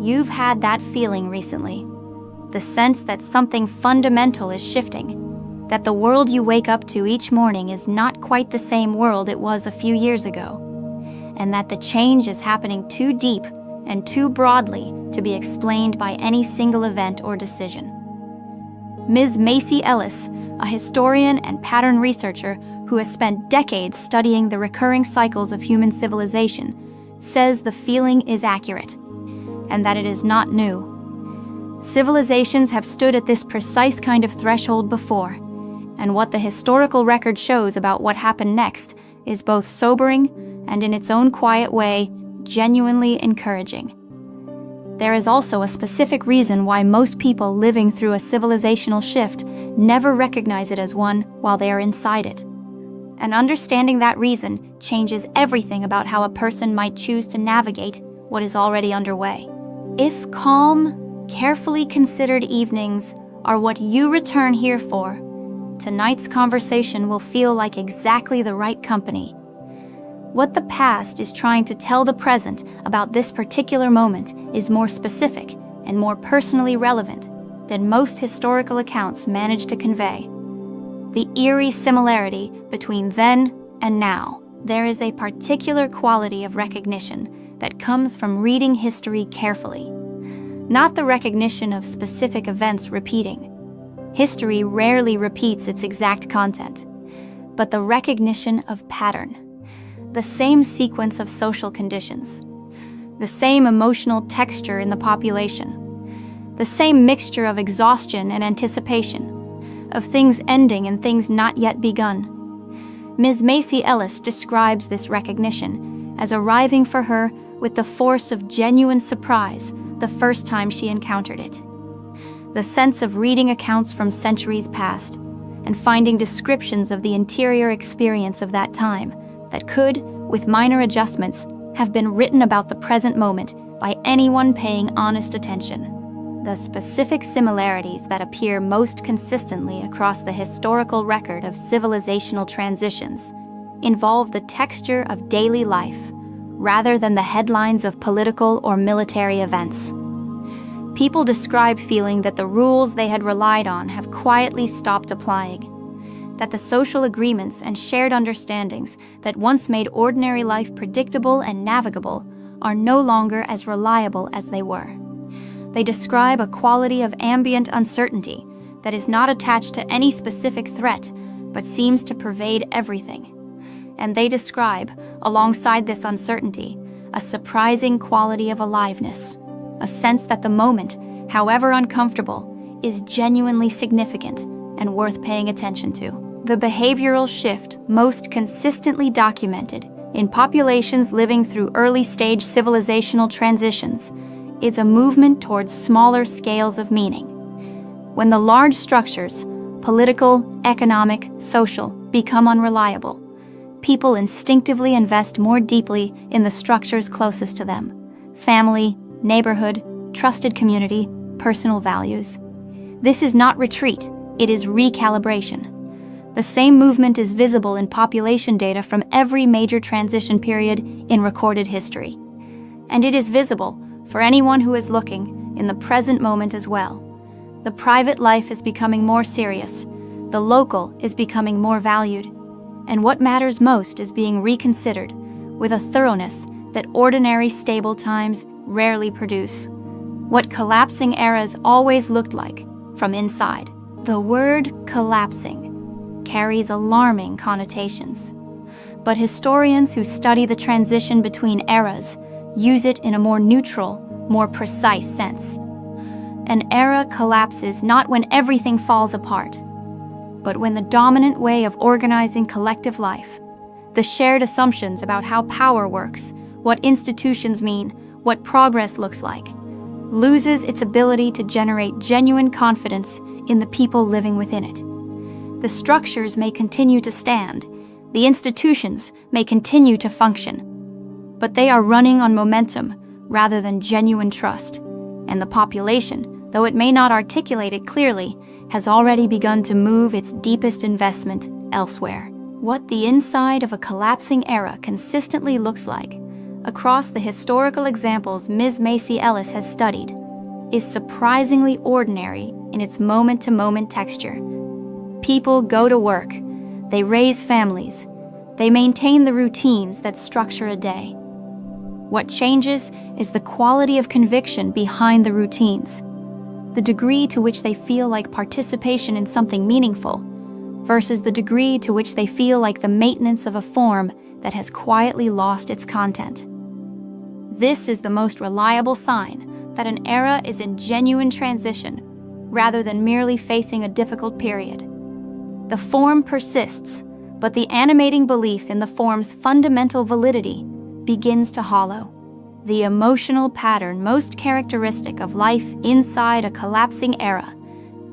You've had that feeling recently. The sense that something fundamental is shifting, that the world you wake up to each morning is not quite the same world it was a few years ago, and that the change is happening too deep and too broadly to be explained by any single event or decision. Ms. Macy Ellis, a historian and pattern researcher who has spent decades studying the recurring cycles of human civilization, says the feeling is accurate, and that it is not new. Civilizations have stood at this precise kind of threshold before, and what the historical record shows about what happened next is both sobering and, in its own quiet way, genuinely encouraging. There is also a specific reason why most people living through a civilizational shift never recognize it as one while they are inside it. And understanding that reason changes everything about how a person might choose to navigate what is already underway. If calm, carefully considered evenings are what you return here for, tonight's conversation will feel like exactly the right company. What the past is trying to tell the present about this particular moment is more specific and more personally relevant than most historical accounts manage to convey. The eerie similarity between then and now. There is a particular quality of recognition that comes from reading history carefully. Not the recognition of specific events repeating. History rarely repeats its exact content, but the recognition of pattern. The same sequence of social conditions, the same emotional texture in the population, the same mixture of exhaustion and anticipation, of things ending and things not yet begun. Ms. Macy Ellis describes this recognition as arriving for her with the force of genuine surprise the first time she encountered it. The sense of reading accounts from centuries past and finding descriptions of the interior experience of that time that could, with minor adjustments, have been written about the present moment by anyone paying honest attention. The specific similarities that appear most consistently across the historical record of civilizational transitions involve the texture of daily life rather than the headlines of political or military events. People describe feeling that the rules they had relied on have quietly stopped applying, that the social agreements and shared understandings that once made ordinary life predictable and navigable are no longer as reliable as they were. They describe a quality of ambient uncertainty that is not attached to any specific threat, but seems to pervade everything. And they describe, alongside this uncertainty, a surprising quality of aliveness, a sense that the moment, however uncomfortable, is genuinely significant and worth paying attention to. The behavioral shift most consistently documented in populations living through early-stage civilizational transitions is a movement towards smaller scales of meaning. When the large structures, political, economic, social, become unreliable, people instinctively invest more deeply in the structures closest to them: family, neighborhood, trusted community, personal values. This is not retreat, it is recalibration. The same movement is visible in population data from every major transition period in recorded history. And it is visible, for anyone who is looking, in the present moment as well. The private life is becoming more serious, the local is becoming more valued, and what matters most is being reconsidered with a thoroughness that ordinary stable times rarely produce. What collapsing eras always looked like from inside. The word collapsing carries alarming connotations, but historians who study the transition between eras use it in a more neutral, more precise sense. An era collapses not when everything falls apart, but when the dominant way of organizing collective life, the shared assumptions about how power works, what institutions mean, what progress looks like, loses its ability to generate genuine confidence in the people living within it. The structures may continue to stand, the institutions may continue to function, but they are running on momentum rather than genuine trust, and the population, though it may not articulate it clearly, has already begun to move its deepest investment elsewhere. What the inside of a collapsing era consistently looks like: across the historical examples Ms. Macy Ellis has studied, is surprisingly ordinary in its moment-to-moment texture. People go to work, they raise families, they maintain the routines that structure a day. What changes is the quality of conviction behind the routines, the degree to which they feel like participation in something meaningful, versus the degree to which they feel like the maintenance of a form that has quietly lost its content. This is the most reliable sign that an era is in genuine transition rather than merely facing a difficult period. The form persists, but the animating belief in the form's fundamental validity begins to hollow. The emotional pattern most characteristic of life inside a collapsing era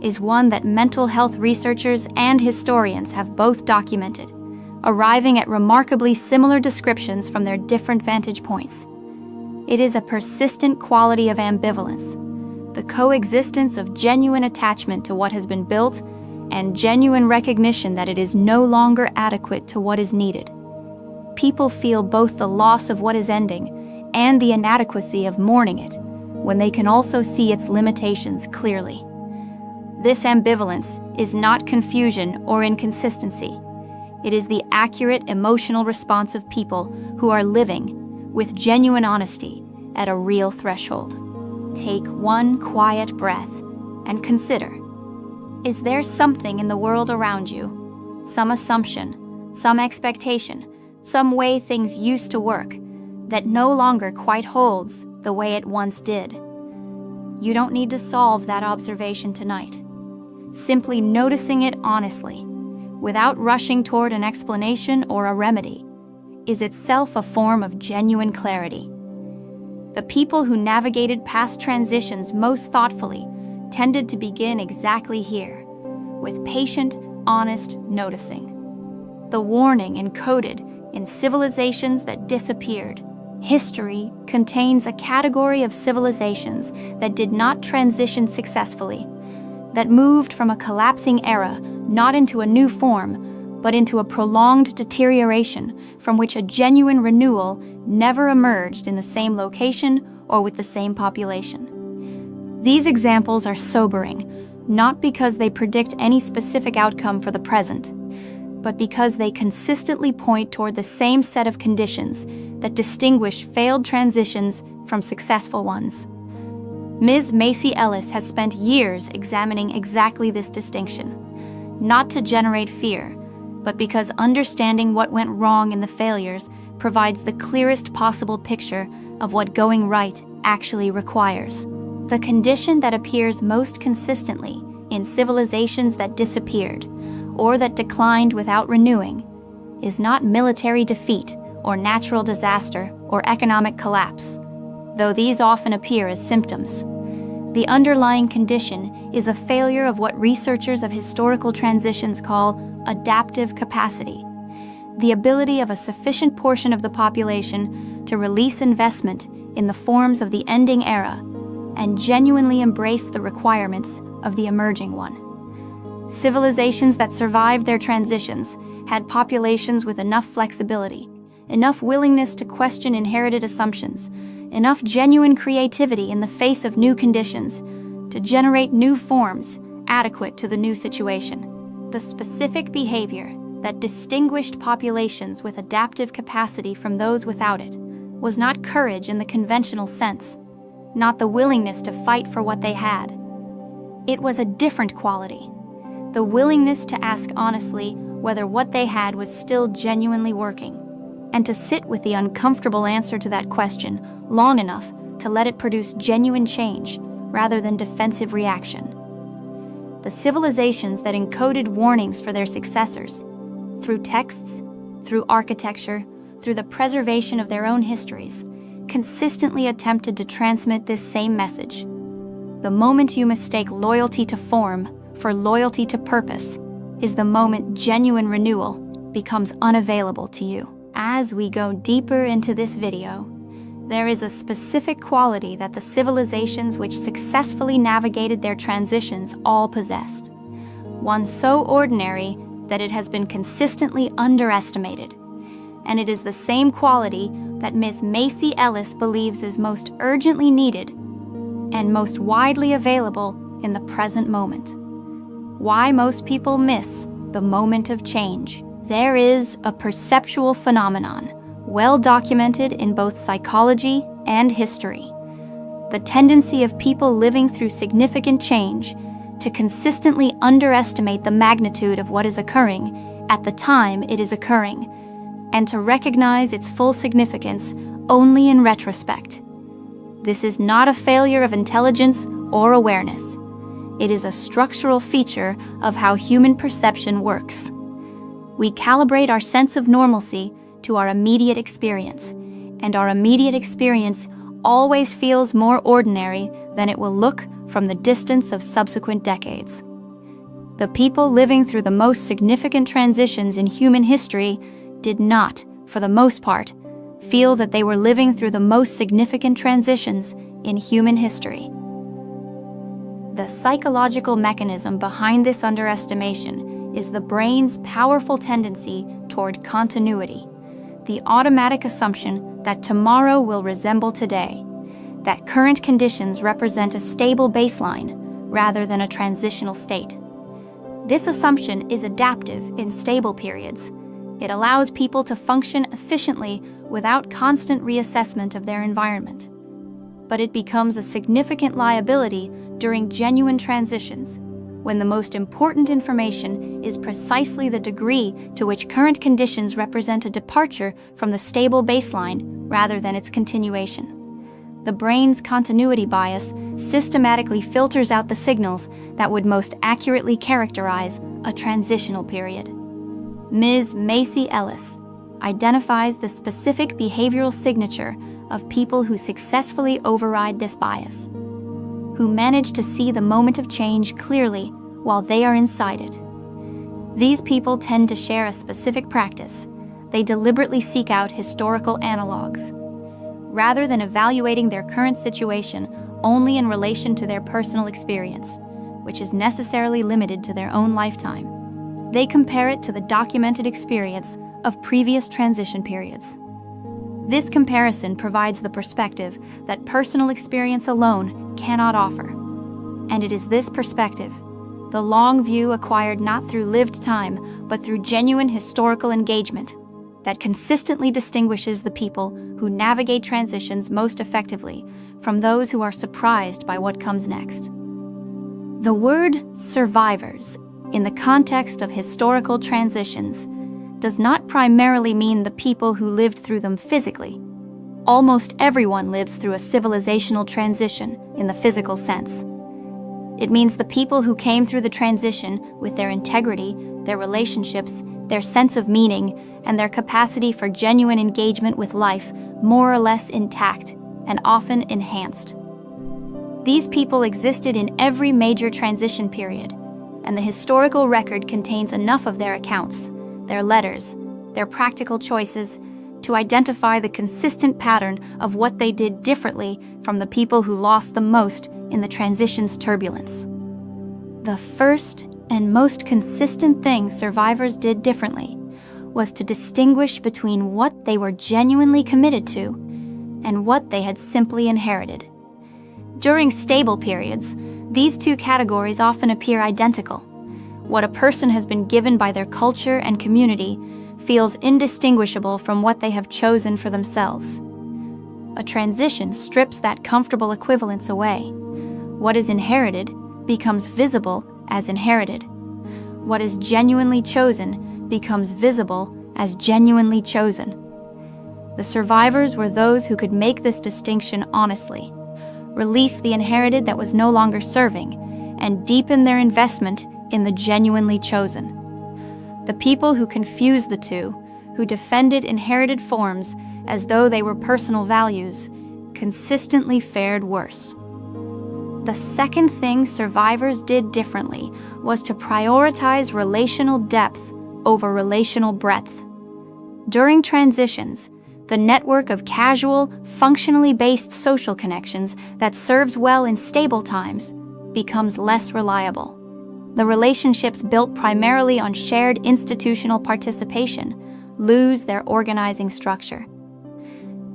is one that mental health researchers and historians have both documented, arriving at remarkably similar descriptions from their different vantage points. It is a persistent quality of ambivalence, the coexistence of genuine attachment to what has been built and genuine recognition that it is no longer adequate to what is needed. People feel both the loss of what is ending and the inadequacy of mourning it, when they can also see its limitations clearly. This ambivalence is not confusion or inconsistency. It is the accurate emotional response of people who are living with genuine honesty at a real threshold. Take one quiet breath and consider, is there something in the world around you, some assumption, some expectation, some way things used to work, that no longer quite holds the way it once did? You don't need to solve that observation tonight. Simply noticing it honestly, without rushing toward an explanation or a remedy, is itself a form of genuine clarity. The people who navigated past transitions most thoughtfully tended to begin exactly here, with patient, honest noticing. The warning encoded in civilizations that disappeared. History contains a category of civilizations that did not transition successfully, that moved from a collapsing era not into a new form, but into a prolonged deterioration from which a genuine renewal never emerged in the same location or with the same population. These examples are sobering, not because they predict any specific outcome for the present, but because they consistently point toward the same set of conditions that distinguish failed transitions from successful ones. Ms. Macy Ellis has spent years examining exactly this distinction, not to generate fear, but because understanding what went wrong in the failures provides the clearest possible picture of what going right actually requires. The condition that appears most consistently in civilizations that disappeared or that declined without renewing is not military defeat or natural disaster or economic collapse, though these often appear as symptoms. The underlying condition is a failure of what researchers of historical transitions call adaptive capacity, the ability of a sufficient portion of the population to release investment in the forms of the ending era and genuinely embrace the requirements of the emerging one. Civilizations that survived their transitions had populations with enough flexibility, enough willingness to question inherited assumptions, enough genuine creativity in the face of new conditions to generate new forms adequate to the new situation. The specific behavior that distinguished populations with adaptive capacity from those without it was not courage in the conventional sense, not the willingness to fight for what they had. It was a different quality, the willingness to ask honestly whether what they had was still genuinely working, and to sit with the uncomfortable answer to that question long enough to let it produce genuine change rather than defensive reaction. The civilizations that encoded warnings for their successors, through texts, through architecture, through the preservation of their own histories, consistently attempted to transmit this same message. The moment you mistake loyalty to form for loyalty to purpose is the moment genuine renewal becomes unavailable to you. As we go deeper into this video, there is a specific quality that the civilizations which successfully navigated their transitions all possessed. One so ordinary that it has been consistently underestimated. and it is the same quality that Ms. Macy Ellis believes is most urgently needed and most widely available in the present moment. Why most people miss the moment of change. There is a perceptual phenomenon, well documented in both psychology and history. The tendency of people living through significant change to consistently underestimate the magnitude of what is occurring at the time it is occurring, and to recognize its full significance only in retrospect. This is not a failure of intelligence or awareness. It is a structural feature of how human perception works. We calibrate our sense of normalcy to our immediate experience, and our immediate experience always feels more ordinary than it will look from the distance of subsequent decades. The people living through the most significant transitions in human history did not, for the most part, feel that they were living through the most significant transitions in human history. The psychological mechanism behind this underestimation is the brain's powerful tendency toward continuity, the automatic assumption that tomorrow will resemble today, that current conditions represent a stable baseline rather than a transitional state. This assumption is adaptive in stable periods. It allows people to function efficiently without constant reassessment of their environment. But it becomes a significant liability during genuine transitions, when the most important information is precisely the degree to which current conditions represent a departure from the stable baseline rather than its continuation. The brain's continuity bias systematically filters out the signals that would most accurately characterize a transitional period. Ms. Macy Ellis identifies the specific behavioral signature of people who successfully override this bias, who manage to see the moment of change clearly while they are inside it. These people tend to share a specific practice. They deliberately seek out historical analogs, rather than evaluating their current situation only in relation to their personal experience, which is necessarily limited to their own lifetime. They compare it to the documented experience of previous transition periods. This comparison provides the perspective that personal experience alone cannot offer. And it is this perspective, the long view acquired not through lived time, but through genuine historical engagement, that consistently distinguishes the people who navigate transitions most effectively from those who are surprised by what comes next. The word survivors, in the context of historical transitions, does not primarily mean the people who lived through them physically. Almost everyone lives through a civilizational transition in the physical sense. It means the people who came through the transition with their integrity, their relationships, their sense of meaning, and their capacity for genuine engagement with life more or less intact and often enhanced. These people existed in every major transition period, and the historical record contains enough of their accounts, their letters, their practical choices, to identify the consistent pattern of what they did differently from the people who lost the most in the transition's turbulence. The first and most consistent thing survivors did differently was to distinguish between what they were genuinely committed to and what they had simply inherited. During stable periods, these two categories often appear identical. What a person has been given by their culture and community feels indistinguishable from what they have chosen for themselves. A transition strips that comfortable equivalence away. What is inherited becomes visible as inherited. What is genuinely chosen becomes visible as genuinely chosen. The survivors were those who could make this distinction honestly, release the inherited that was no longer serving, and deepen their investment in the genuinely chosen. The people who confused the two, who defended inherited forms as though they were personal values, consistently fared worse. The second thing survivors did differently was to prioritize relational depth over relational breadth. During transitions, the network of casual, functionally based social connections that serves well in stable times becomes less reliable. The relationships built primarily on shared institutional participation lose their organizing structure.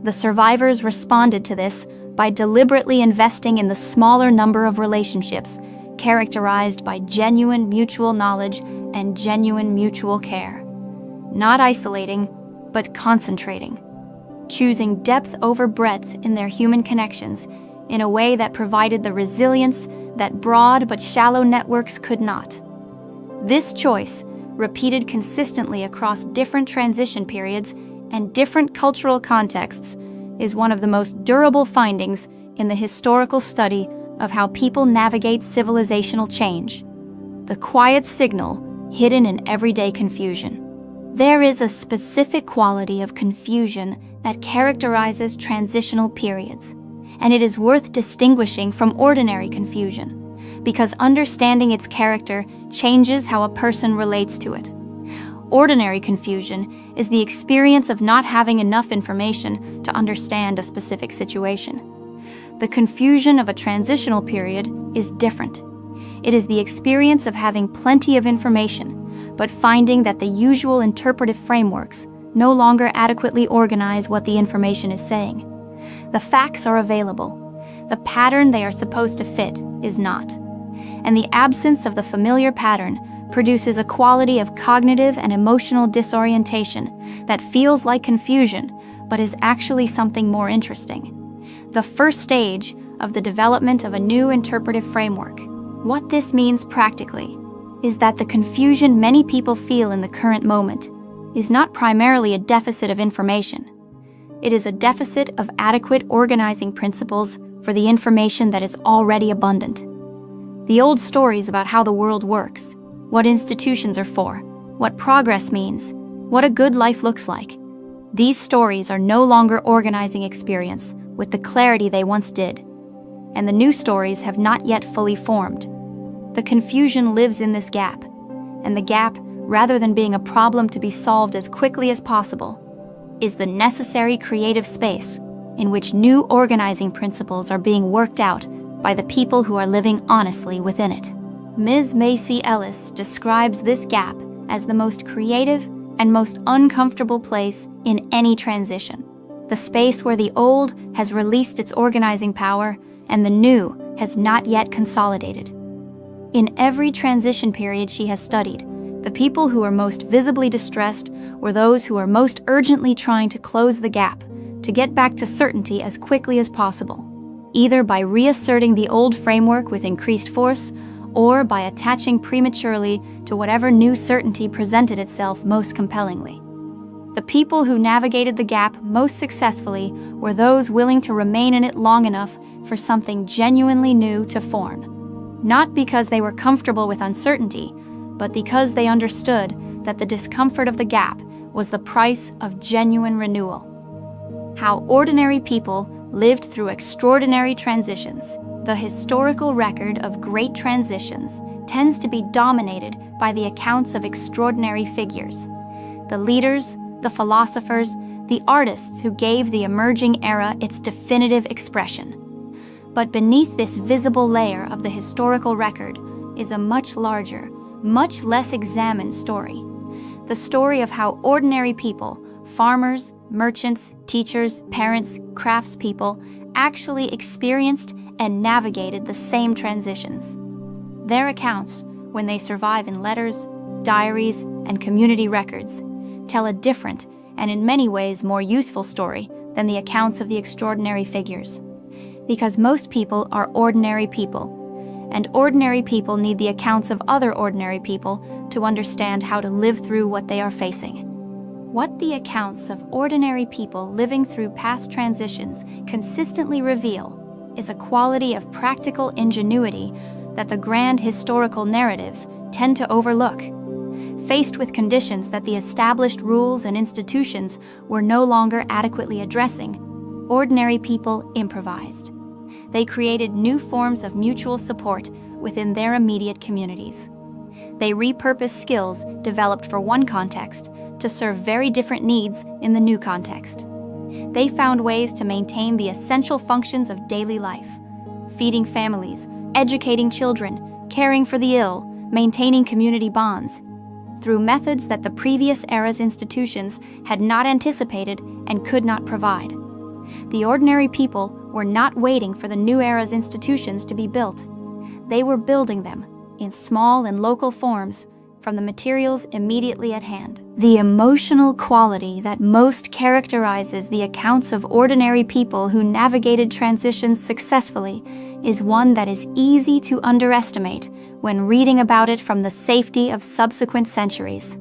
The survivors responded to this by deliberately investing in the smaller number of relationships characterized by genuine mutual knowledge and genuine mutual care. Not isolating, but concentrating. Choosing depth over breadth in their human connections in a way that provided the resilience that broad but shallow networks could not. This choice, repeated consistently across different transition periods and different cultural contexts, is one of the most durable findings in the historical study of how people navigate civilizational change. The quiet signal hidden in everyday confusion. There is a specific quality of confusion that characterizes transitional periods, and it is worth distinguishing from ordinary confusion, because understanding its character changes how a person relates to it. Ordinary confusion is the experience of not having enough information to understand a specific situation. The confusion of a transitional period is different. It is the experience of having plenty of information, but finding that the usual interpretive frameworks no longer adequately organize what the information is saying. The facts are available. The pattern they are supposed to fit is not. And the absence of the familiar pattern produces a quality of cognitive and emotional disorientation that feels like confusion, but is actually something more interesting. The first stage of the development of a new interpretive framework. What this means practically is that the confusion many people feel in the current moment is not primarily a deficit of information. It is a deficit of adequate organizing principles for the information that is already abundant. The old stories about how the world works, what institutions are for, what progress means, what a good life looks like. These stories are no longer organizing experience with the clarity they once did, and the new stories have not yet fully formed. The confusion lives in this gap, and the gap, rather than being a problem to be solved as quickly as possible, is the necessary creative space in which new organizing principles are being worked out by the people who are living honestly within it. Ms. Macy Ellis describes this gap as the most creative and most uncomfortable place in any transition, the space where the old has released its organizing power and the new has not yet consolidated. In every transition period she has studied, the people who are most visibly distressed were those who are most urgently trying to close the gap, to get back to certainty as quickly as possible, either by reasserting the old framework with increased force or by attaching prematurely to whatever new certainty presented itself most compellingly. The people who navigated the gap most successfully were those willing to remain in it long enough for something genuinely new to form, not because they were comfortable with uncertainty, but because they understood that the discomfort of the gap was the price of genuine renewal. How ordinary people lived through extraordinary transitions. The historical record of great transitions tends to be dominated by the accounts of extraordinary figures. The leaders, the philosophers, the artists who gave the emerging era its definitive expression. But beneath this visible layer of the historical record is a much larger, much less examined story. The story of how ordinary people, farmers, merchants, teachers, parents, craftspeople, actually experienced and navigated the same transitions. Their accounts, when they survive in letters, diaries, and community records, tell a different and in many ways more useful story than the accounts of the extraordinary figures. Because most people are ordinary people, and ordinary people need the accounts of other ordinary people to understand how to live through what they are facing. What the accounts of ordinary people living through past transitions consistently reveal is a quality of practical ingenuity that the grand historical narratives tend to overlook. Faced with conditions that the established rules and institutions were no longer adequately addressing, ordinary people improvised. They created new forms of mutual support within their immediate communities. They repurposed skills developed for one context to serve very different needs in the new context. They found ways to maintain the essential functions of daily life: feeding families, educating children, caring for the ill, maintaining community bonds. through methods that the previous era's institutions had not anticipated and could not provide. The ordinary people were not waiting for the new era's institutions to be built. They were building them in small and local forms from the materials immediately at hand. The emotional quality that most characterizes the accounts of ordinary people who navigated transitions successfully is one that is easy to underestimate when reading about it from the safety of subsequent centuries.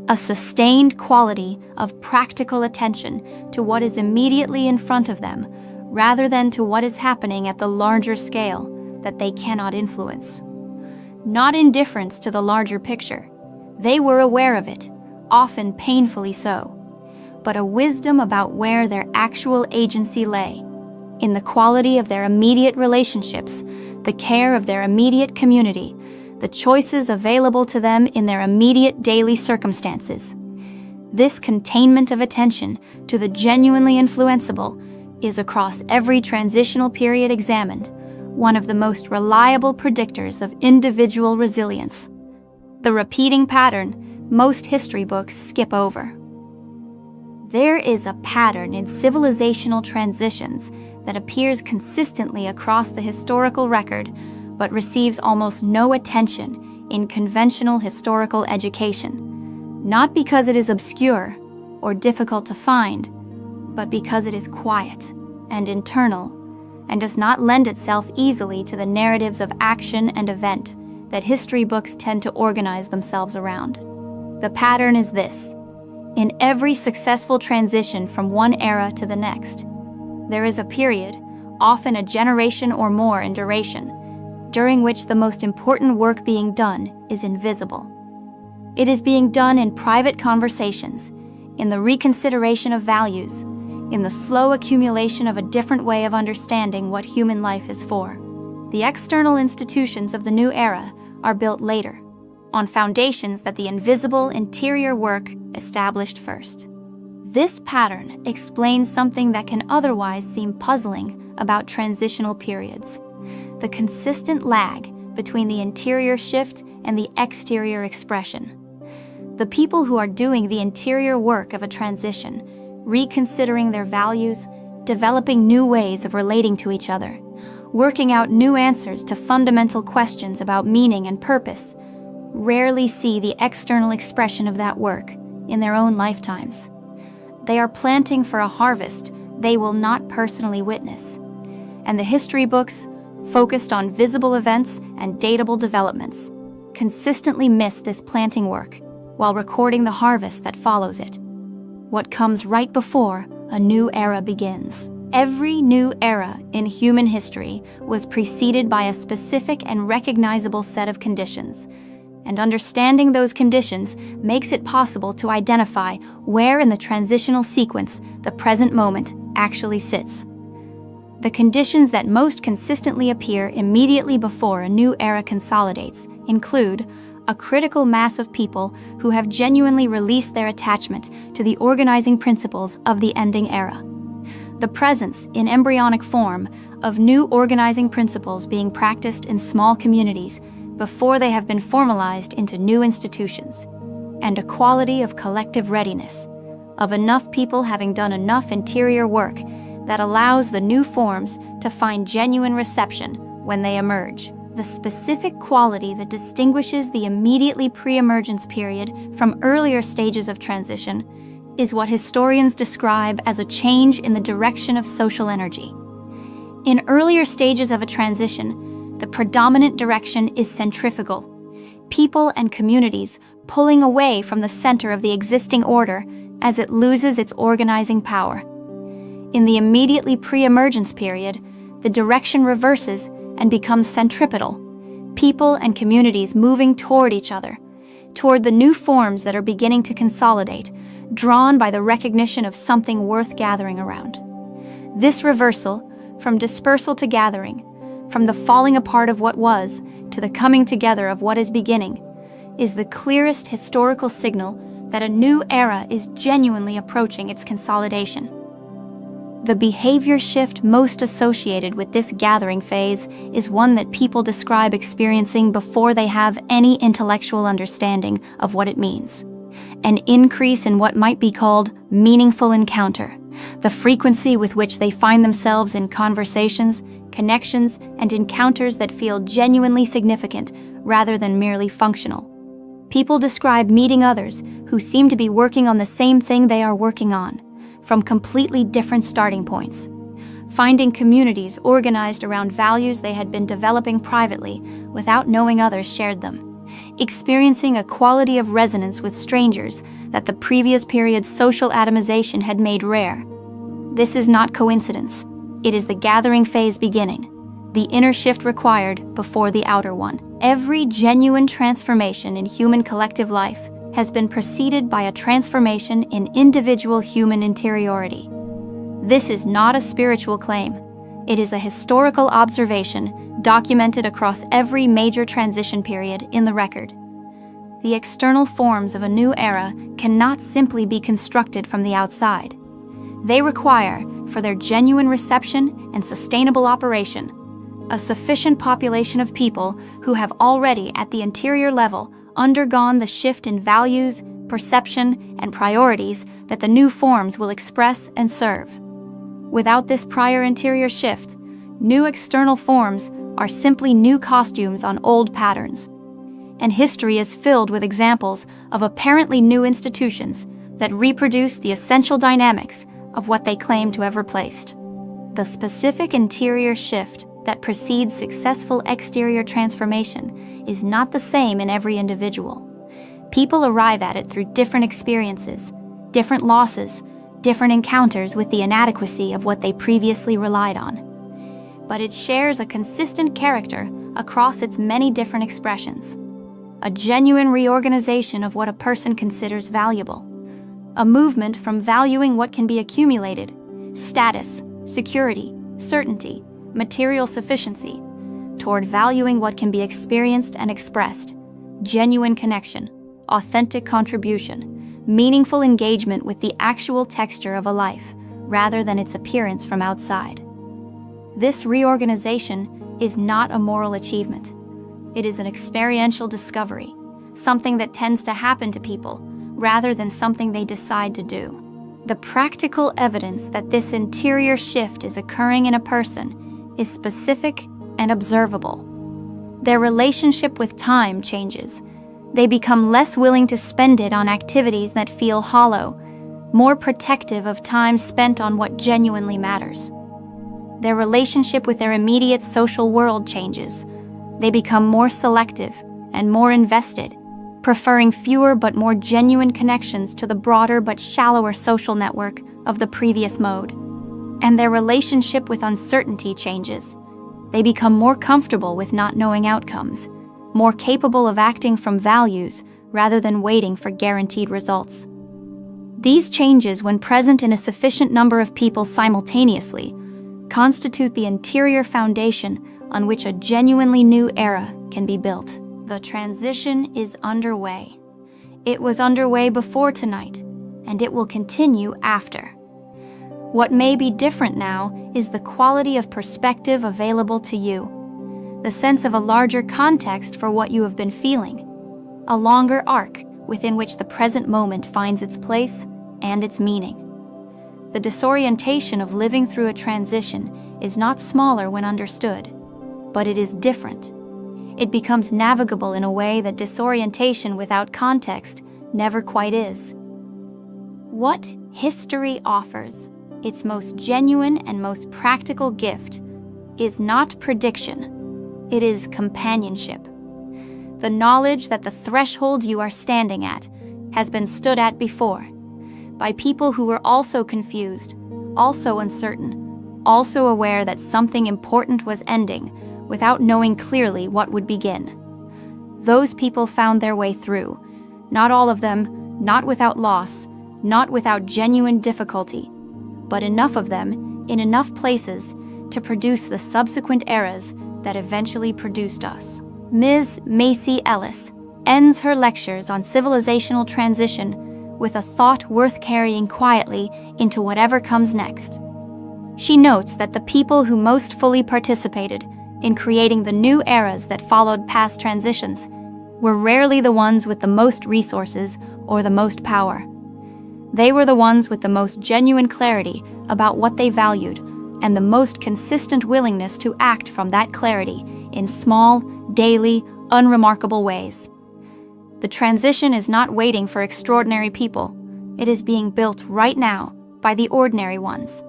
A sustained quality of practical attention to what is immediately in front of them, rather than to what is happening at the larger scale that they cannot influence. Not indifference to the larger picture. They were aware of it, often painfully so, but a wisdom about where their actual agency lay, in the quality of their immediate relationships, the care of their immediate community, the choices available to them in their immediate daily circumstances. This containment of attention to the genuinely influenceable is, across every transitional period examined, one of the most reliable predictors of individual resilience. The repeating pattern most history books skip over. There is a pattern in civilizational transitions that appears consistently across the historical record, but receives almost no attention in conventional historical education, not because it is obscure or difficult to find, but because it is quiet and internal, and does not lend itself easily to the narratives of action and event that history books tend to organize themselves around. The pattern is this: in every successful transition from one era to the next, there is a period, often a generation or more in duration, during which the most important work being done is invisible. It is being done in private conversations, in the reconsideration of values, in the slow accumulation of a different way of understanding what human life is for. The external institutions of the new era are built later, on foundations that the invisible interior work established first. This pattern explains something that can otherwise seem puzzling about transitional periods: the consistent lag between the interior shift and the exterior expression. The people who are doing the interior work of a transition, reconsidering their values, developing new ways of relating to each other, working out new answers to fundamental questions about meaning and purpose, rarely see the external expression of that work in their own lifetimes. They are planting for a harvest they will not personally witness, and the history books, focused on visible events and datable developments, consistently miss this planting work while recording the harvest that follows it, what comes right before a new era begins. Every new era in human history was preceded by a specific and recognizable set of conditions, and understanding those conditions makes it possible to identify where in the transitional sequence the present moment actually sits. The conditions that most consistently appear immediately before a new era consolidates include a critical mass of people who have genuinely released their attachment to the organizing principles of the ending era. The presence, in embryonic form, of new organizing principles being practiced in small communities before they have been formalized into new institutions, and a quality of collective readiness, of enough people having done enough interior work that allows the new forms to find genuine reception when they emerge. The specific quality that distinguishes the immediately pre-emergence period from earlier stages of transition is what historians describe as a change in the direction of social energy. In earlier stages of a transition, the predominant direction is centrifugal, people and communities pulling away from the center of the existing order as it loses its organizing power. In the immediately pre-emergence period, the direction reverses and becomes centripetal, people and communities moving toward each other, toward the new forms that are beginning to consolidate, drawn by the recognition of something worth gathering around. This reversal, from dispersal to gathering, from the falling apart of what was to the coming together of what is beginning, is the clearest historical signal that a new era is genuinely approaching its consolidation. The behavior shift most associated with this gathering phase is one that people describe experiencing before they have any intellectual understanding of what it means. An increase in what might be called meaningful encounter, the frequency with which they find themselves in conversations, connections, and encounters that feel genuinely significant rather than merely functional. People describe meeting others who seem to be working on the same thing they are working on, from completely different starting points. Finding communities organized around values they had been developing privately without knowing others shared them. Experiencing a quality of resonance with strangers that the previous period's social atomization had made rare. This is not coincidence. It is the gathering phase beginning, the inner shift required before the outer one. Every genuine transformation in human collective life has been preceded by a transformation in individual human interiority. This is not a spiritual claim. It is a historical observation documented across every major transition period in the record. The external forms of a new era cannot simply be constructed from the outside. They require, for their genuine reception and sustainable operation, a sufficient population of people who have already, at the interior level, undergone the shift in values, perception, and priorities that the new forms will express and serve. Without this prior interior shift, new external forms are simply new costumes on old patterns. And history is filled with examples of apparently new institutions that reproduce the essential dynamics of what they claim to have replaced. The specific interior shift that precedes successful exterior transformation is not the same in every individual. People arrive at it through different experiences, different losses, different encounters with the inadequacy of what they previously relied on. But it shares a consistent character across its many different expressions. A genuine reorganization of what a person considers valuable. A movement from valuing what can be accumulated, status, security, certainty, material sufficiency, toward valuing what can be experienced and expressed, genuine connection, authentic contribution, meaningful engagement with the actual texture of a life, rather than its appearance from outside. This reorganization is not a moral achievement. It is an experiential discovery, something that tends to happen to people, rather than something they decide to do. The practical evidence that this interior shift is occurring in a person is specific and observable. Their relationship with time changes. They become less willing to spend it on activities that feel hollow, more protective of time spent on what genuinely matters. Their relationship with their immediate social world changes. They become more selective and more invested, preferring fewer but more genuine connections to the broader but shallower social network of the previous mode. And their relationship with uncertainty changes. They become more comfortable with not knowing outcomes, more capable of acting from values rather than waiting for guaranteed results. These changes, when present in a sufficient number of people simultaneously, constitute the interior foundation on which a genuinely new era can be built. The transition is underway. It was underway before tonight, and it will continue after. What may be different now is the quality of perspective available to you, the sense of a larger context for what you have been feeling, a longer arc within which the present moment finds its place and its meaning. The disorientation of living through a transition is not smaller when understood, but it is different. It becomes navigable in a way that disorientation without context never quite is. What history offers, its most genuine and most practical gift, is not prediction. It is companionship. The knowledge that the threshold you are standing at has been stood at before, by people who were also confused, also uncertain, also aware that something important was ending without knowing clearly what would begin. Those people found their way through, not all of them, not without loss, not without genuine difficulty, but enough of them in enough places to produce the subsequent eras that eventually produced us. Ms. Macy Ellis ends her lectures on civilizational transition with a thought worth carrying quietly into whatever comes next. She notes that the people who most fully participated in creating the new eras that followed past transitions were rarely the ones with the most resources or the most power. They were the ones with the most genuine clarity about what they valued and the most consistent willingness to act from that clarity in small, daily, unremarkable ways. The transition is not waiting for extraordinary people. It is being built right now by the ordinary ones.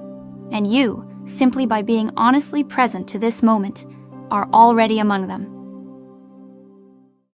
And you, simply by being honestly present to this moment, are already among them.